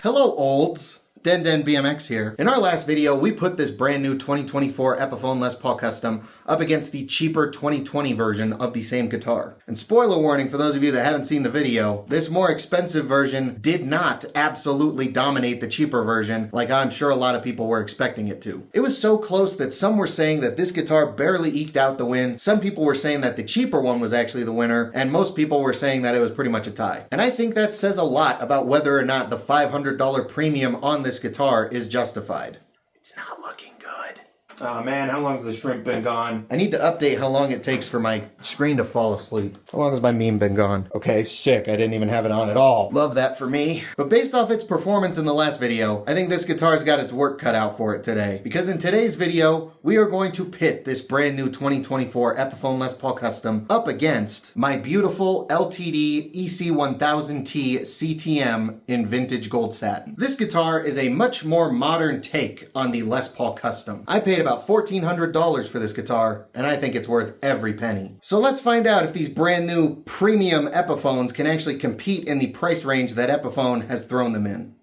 Hello, olds. DenDenBMX here. In our last video, we put this brand new 2024 Epiphone Les Paul Custom up against the cheaper 2020 version of the same guitar. And spoiler warning for those of you that haven't seen the video, this more expensive version did not absolutely dominate the cheaper version like I'm sure a lot of people were expecting it to. It was so close that some were saying that this guitar barely eked out the win, some people were saying that the cheaper one was actually the winner, and most people were saying that it was pretty much a tie. And I think that says a lot about whether or not the $500 premium on this guitar is justified. It's not looking good. Oh man, how long has the shrimp been gone? I need to update how long it takes for my screen to fall asleep. How long has my meme been gone? Okay, sick. I didn't even have it on at all. Love that for me. But based off its performance in the last video, I think this guitar's got its work cut out for it today. Because in today's video, we are going to pit this brand new 2024 Epiphone Les Paul Custom up against my beautiful LTD EC-1000T CTM in vintage gold satin. This guitar is a much more modern take on the Les Paul Custom. I paid about $1,400 for this guitar, and I think it's worth every penny. So let's find out if these brand new premium Epiphones can actually compete in the price range that Epiphone has thrown them in.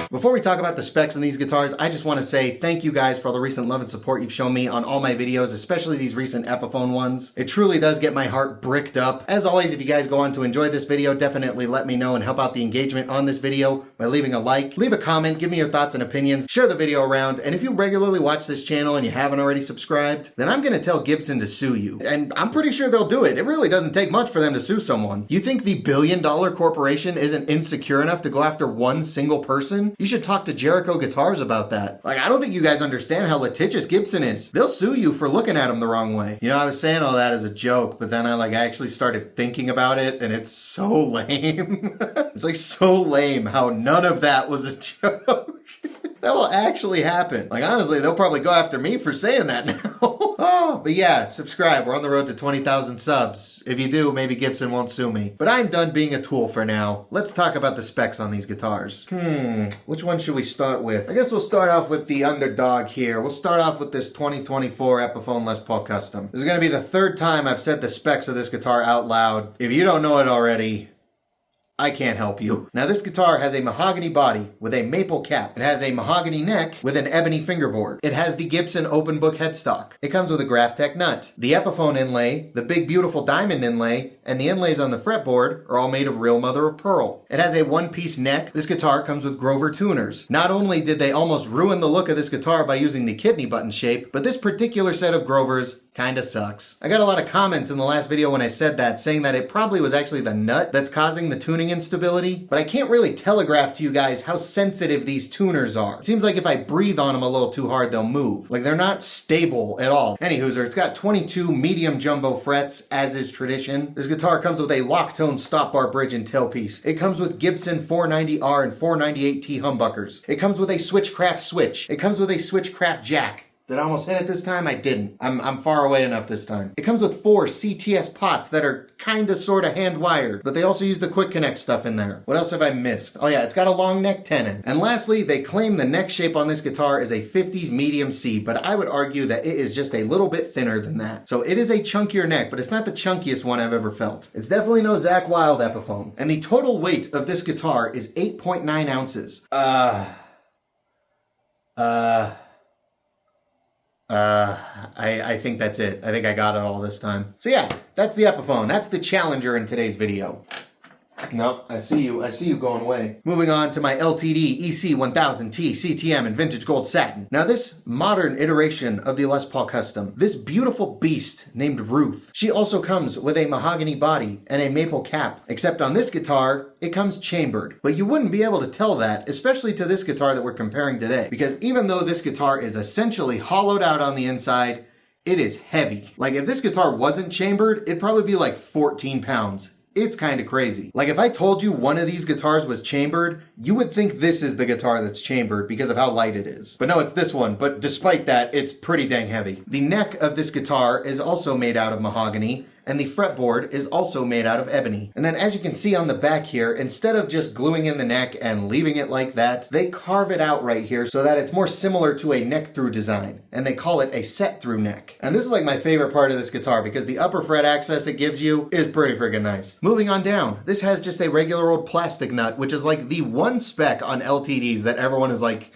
Before we talk about the specs on these guitars, I just want to say thank you guys for all the recent love and support you've shown me on all my videos, especially these recent Epiphone ones. It truly does get my heart bricked up. As always, if you guys go on to enjoy this video, definitely let me know and help out the engagement on this video by leaving a like, leave a comment, give me your thoughts and opinions, share the video around, and if you regularly watch this channel and you haven't already subscribed, then I'm going to tell Gibson to sue you. And I'm pretty sure they'll do it. It really doesn't take much for them to sue someone. You think the billion-dollar corporation isn't insecure enough to go after one single person? You should talk to Jericho Guitars about that. Like, I don't think you guys understand how litigious Gibson is. They'll sue you for looking at them the wrong way. You know, I was saying all that as a joke, but then I actually started thinking about it, and it's so lame. It's like so lame how none of that was a joke. That will actually happen. Like, honestly, they'll probably go after me for saying that now. Oh, but yeah, subscribe. We're on the road to 20,000 subs. If you do, maybe Gibson won't sue me. But I'm done being a tool for now. Let's talk about the specs on these guitars. Which one should we start with? I guess we'll start off with the underdog here. We'll start off with this 2024 Epiphone Les Paul Custom. This is going to be the third time I've said the specs of this guitar out loud. If you don't know it already, I can't help you. Now, this guitar has a mahogany body with a maple cap. It has a mahogany neck with an ebony fingerboard. It has the Gibson open book headstock. It comes with a Graphtec nut. The Epiphone inlay, the big beautiful diamond inlay, and the inlays on the fretboard are all made of real mother of pearl. It has a one-piece neck. This guitar comes with Grover tuners. Not only did they almost ruin the look of this guitar by using the kidney button shape, but this particular set of Grovers kinda sucks. I got a lot of comments in the last video when I said that, saying that it probably was actually the nut that's causing the tuning instability, but I can't really telegraph to you guys how sensitive these tuners are. It seems like if I breathe on them a little too hard, they'll move. Like, they're not stable at all. Anywhooser, it's got 22 medium jumbo frets, as is tradition. This guitar comes with a lock-tone stop bar bridge and tailpiece. It comes with Gibson 490R and 498T humbuckers. It comes with a Switchcraft switch. It comes with a Switchcraft jack. Did I almost hit it this time? I didn't. I'm far away enough this time. It comes with 4 CTS pots that are kinda sorta hand-wired, but they also use the quick connect stuff in there. What else have I missed? Oh yeah, it's got a long neck tenon. And lastly, they claim the neck shape on this guitar is a 50s medium C, but I would argue that it is just a little bit thinner than that. So it is a chunkier neck, but it's not the chunkiest one I've ever felt. It's definitely no Zakk Wylde Epiphone. And the total weight of this guitar is 8.9 ounces. I think that's it. I think I got it all this time. So yeah, that's the Epiphone. That's the challenger in today's video. Nope, I see you going away. Moving on to my LTD EC-1000T CTM in vintage gold satin. Now, this modern iteration of the Les Paul Custom, this beautiful beast named Ruth, she also comes with a mahogany body and a maple cap, except on this guitar, it comes chambered. But you wouldn't be able to tell that, especially to this guitar that we're comparing today, because even though this guitar is essentially hollowed out on the inside, it is heavy. Like, if this guitar wasn't chambered, it'd probably be like 14 pounds. It's kind of crazy. Like, if I told you one of these guitars was chambered, you would think this is the guitar that's chambered because of how light it is. But no, it's this one. But despite that, it's pretty dang heavy. The neck of this guitar is also made out of mahogany, and the fretboard is also made out of ebony. And then as you can see on the back here, instead of just gluing in the neck and leaving it like that, they carve it out right here so that it's more similar to a neck through design, and they call it a set through neck. And this is like my favorite part of this guitar because the upper fret access it gives you is pretty freaking nice. Moving on down, this has just a regular old plastic nut, which is like the one spec on LTDs that everyone is like,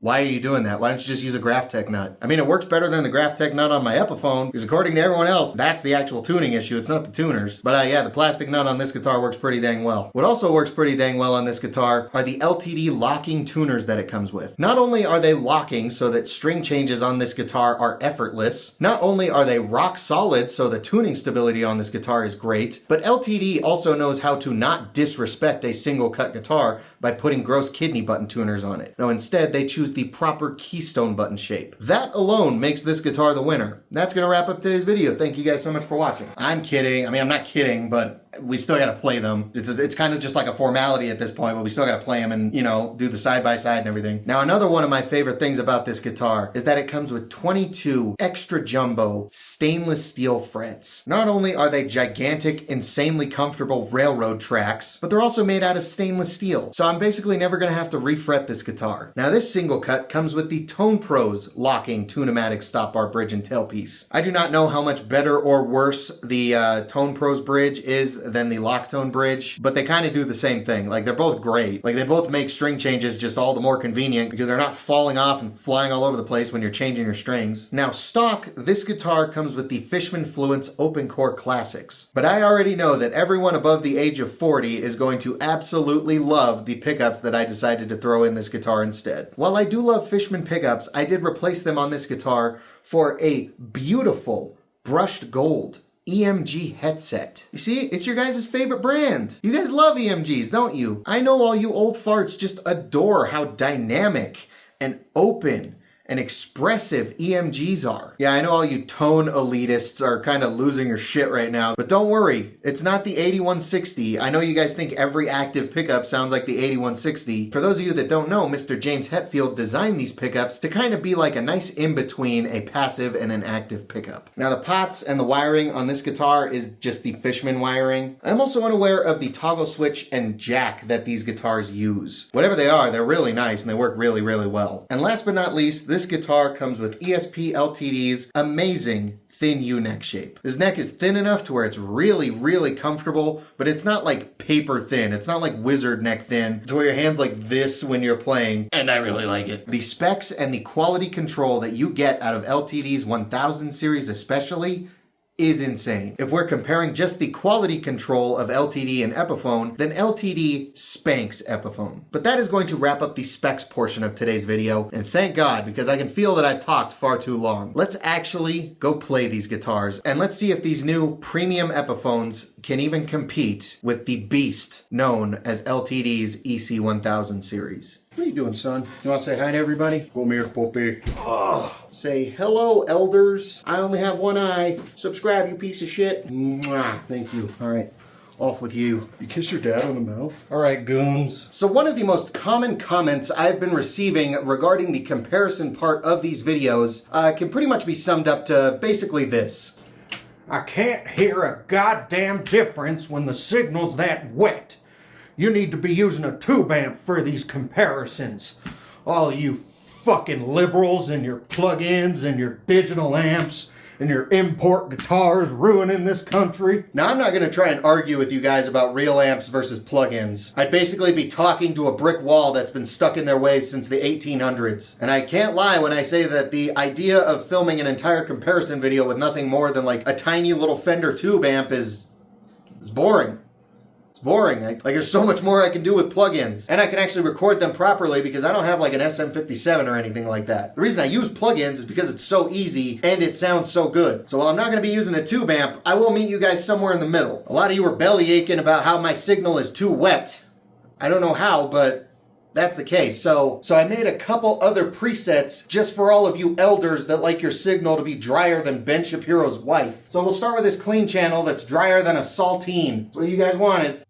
why are you doing that? Why don't you just use a Graphtec nut? I mean, it works better than the Graphtec nut on my Epiphone, because according to everyone else, that's the actual tuning issue. It's not the tuners. But yeah, the plastic nut on this guitar works pretty dang well. What also works pretty dang well on this guitar are the LTD locking tuners that it comes with. Not only are they locking so that string changes on this guitar are effortless, not only are they rock solid so the tuning stability on this guitar is great, but LTD also knows how to not disrespect a single cut guitar by putting gross kidney button tuners on it. No, instead they choose the proper keystone button shape. That alone makes this guitar the winner. That's gonna wrap up today's video. Thank you guys so much for watching. I'm kidding. I mean, I'm not kidding, but we still gotta play them. It's kind of just like a formality at this point, but we still gotta play them and, you know, do the side-by-side and everything. Now, another one of my favorite things about this guitar is that it comes with 22 extra jumbo stainless steel frets. Not only are they gigantic, insanely comfortable railroad tracks, but they're also made out of stainless steel. So I'm basically never gonna have to refret this guitar. Now, this single cut comes with the Tone Pros locking Tune-O-Matic stop bar bridge and tailpiece. I do not know how much better or worse the Tone Pros bridge is than the Locktone bridge, but they kind of do the same thing. Like, they're both great. Like, they both make string changes just all the more convenient because they're not falling off and flying all over the place when you're changing your strings. Now, stock, this guitar comes with the Fishman Fluence Open Core Classics, but I already know that everyone above the age of 40 is going to absolutely love the pickups that I decided to throw in this guitar instead. While I do love Fishman pickups, I did replace them on this guitar for a beautiful brushed gold EMG headset. You see, it's your guys' favorite brand. You guys love EMGs, don't you? I know all you old farts just adore how dynamic and open and expressive EMGs are. Yeah, I know all you tone elitists are kind of losing your shit right now, but don't worry, it's not the 8160. I know you guys think every active pickup sounds like the 8160. For those of you that don't know, Mr. James Hetfield designed these pickups to kind of be like a nice in-between a passive and an active pickup. Now, the pots and the wiring on this guitar is just the Fishman wiring. I'm also unaware of the toggle switch and jack that these guitars use. Whatever they are, they're really nice and they work really, really well. And last but not least, this guitar comes with ESP LTD's amazing thin U-neck shape. This neck is thin enough to where it's really, really comfortable, but it's not like paper thin. It's not like wizard neck thin to where your hand's like this when you're playing. And I really like it. The specs and the quality control that you get out of LTD's 1000 series especially is insane. If we're comparing just the quality control of LTD and Epiphone, then LTD spanks Epiphone. But that is going to wrap up the specs portion of today's video, and thank God, because I can feel that I've talked far too long. Let's actually go play these guitars, and let's see if these new premium Epiphones can even compete with the beast known as LTD's EC-1000 series. What are you doing, son? You want to say hi to everybody? Come here, puppy. Oh, say hello, elders. I only have one eye. Subscribe, you piece of shit. Mwah. Thank you. All right. Off with you. You kiss your dad on the mouth? All right, goons. So one of the most common comments I've been receiving regarding the comparison part of these videos can pretty much be summed up to basically this. I can't hear a goddamn difference when the signal's that wet. You need to be using a tube amp for these comparisons. All you fucking liberals and your plug-ins and your digital amps and your import guitars ruining this country. Now, I'm not going to try and argue with you guys about real amps versus plug-ins. I'd basically be talking to a brick wall that's been stuck in their ways since the 1800s. And I can't lie when I say that the idea of filming an entire comparison video with nothing more than like a tiny little Fender tube amp is boring. Boring. Like, there's so much more I can do with plugins. And I can actually record them properly because I don't have like an SM57 or anything like that. The reason I use plugins is because it's so easy and it sounds so good. So while I'm not going to be using a tube amp, I will meet you guys somewhere in the middle. A lot of you were belly aching about how my signal is too wet. I don't know how, but that's the case. So I made a couple other presets just for all of you elders that like your signal to be drier than Ben Shapiro's wife. So we'll start with this clean channel that's drier than a saltine. That's what you guys wanted.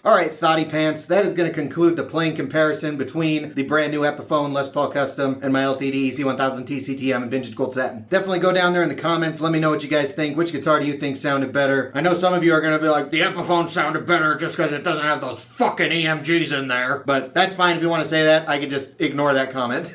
Alright, Thotty Pants, that is going to conclude the playing comparison between the brand new Epiphone Les Paul Custom and my LTD EC-1000T CTM in vintage gold satin. Definitely go down there in the comments, let me know what you guys think. Which guitar do you think sounded better? I know some of you are going to be like, the Epiphone sounded better just because it doesn't have those fucking EMGs in there. But that's fine if you want to say that. I can just ignore that comment.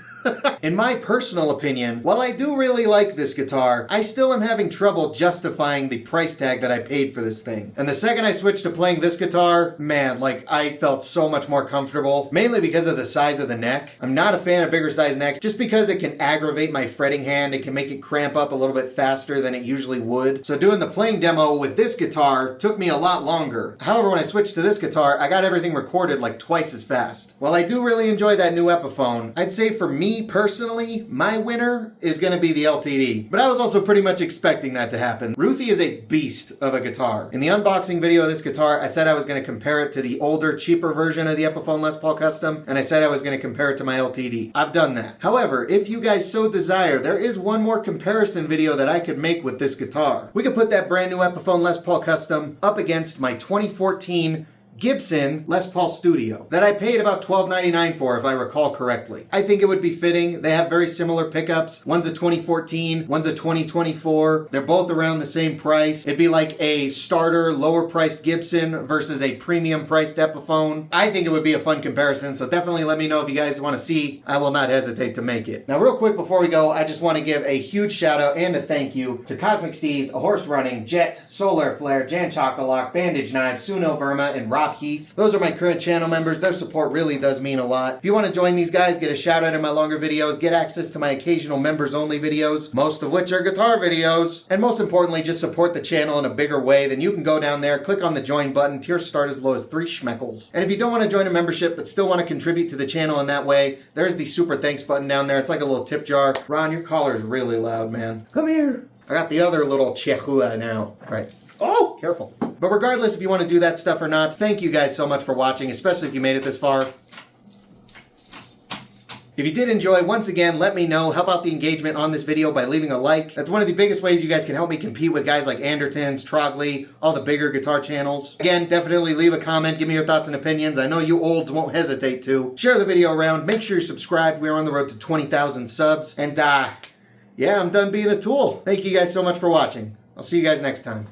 In my personal opinion, while I do really like this guitar, I still am having trouble justifying the price tag that I paid for this thing. And the second I switched to playing this guitar, man, like, I felt so much more comfortable, mainly because of the size of the neck. I'm not a fan of bigger size necks, just because it can aggravate my fretting hand. It can make it cramp up a little bit faster than it usually would. So doing the playing demo with this guitar took me a lot longer. However, when I switched to this guitar, I got everything recorded like twice as fast. While I do really enjoy that new Epiphone, I'd say for me personally, my winner is going to be the LTD. But I was also pretty much expecting that to happen. Ruthie is a beast of a guitar. In the unboxing video of this guitar, I said I was going to compare it to the older, cheaper version of the Epiphone Les Paul Custom, and I said I was going to compare it to my LTD. I've done that. However, if you guys so desire, there is one more comparison video that I could make with this guitar. We could put that brand new Epiphone Les Paul Custom up against my 2014 Gibson Les Paul Studio that I paid about $12.99 for, if I recall correctly. I think it would be fitting. They have very similar pickups. One's a 2014, one's a 2024. They're both around the same price. It'd be like a starter, lower priced Gibson versus a premium priced Epiphone. I think it would be a fun comparison, so definitely let me know if you guys want to see. I will not hesitate to make it. Now, real quick before we go, I just want to give a huge shout out and a thank you to Cosmic Steez, A Horse Running, Jet, Solar Flare, Jan Chocolock, Bandage Knives, Suno Verma, and Rob Heath. Those are my current channel members. Their support really does mean a lot. If you want to join these guys, get a shout out in my longer videos, get access to my occasional members only videos, most of which are guitar videos, and most importantly, just support the channel in a bigger way, then you can go down there, click on the join button. Tiers start as low as 3 schmeckles. And if you don't want to join a membership but still want to contribute to the channel in that way, there's the super thanks button down there. It's like a little tip jar. Ron, your collar is really loud, man. Come here. I got the other little Chihuahua now. All right. Oh, careful. But regardless if you want to do that stuff or not, thank you guys so much for watching, especially if you made it this far. If you did enjoy, once again, let me know. Help out the engagement on this video by leaving a like. That's one of the biggest ways you guys can help me compete with guys like Andertons, Trogley, all the bigger guitar channels. Again, definitely leave a comment. Give me your thoughts and opinions. I know you olds won't hesitate to. Share the video around. Make sure you're subscribed. We're on the road to 20,000 subs. And yeah, I'm done being a tool. Thank you guys so much for watching. I'll see you guys next time.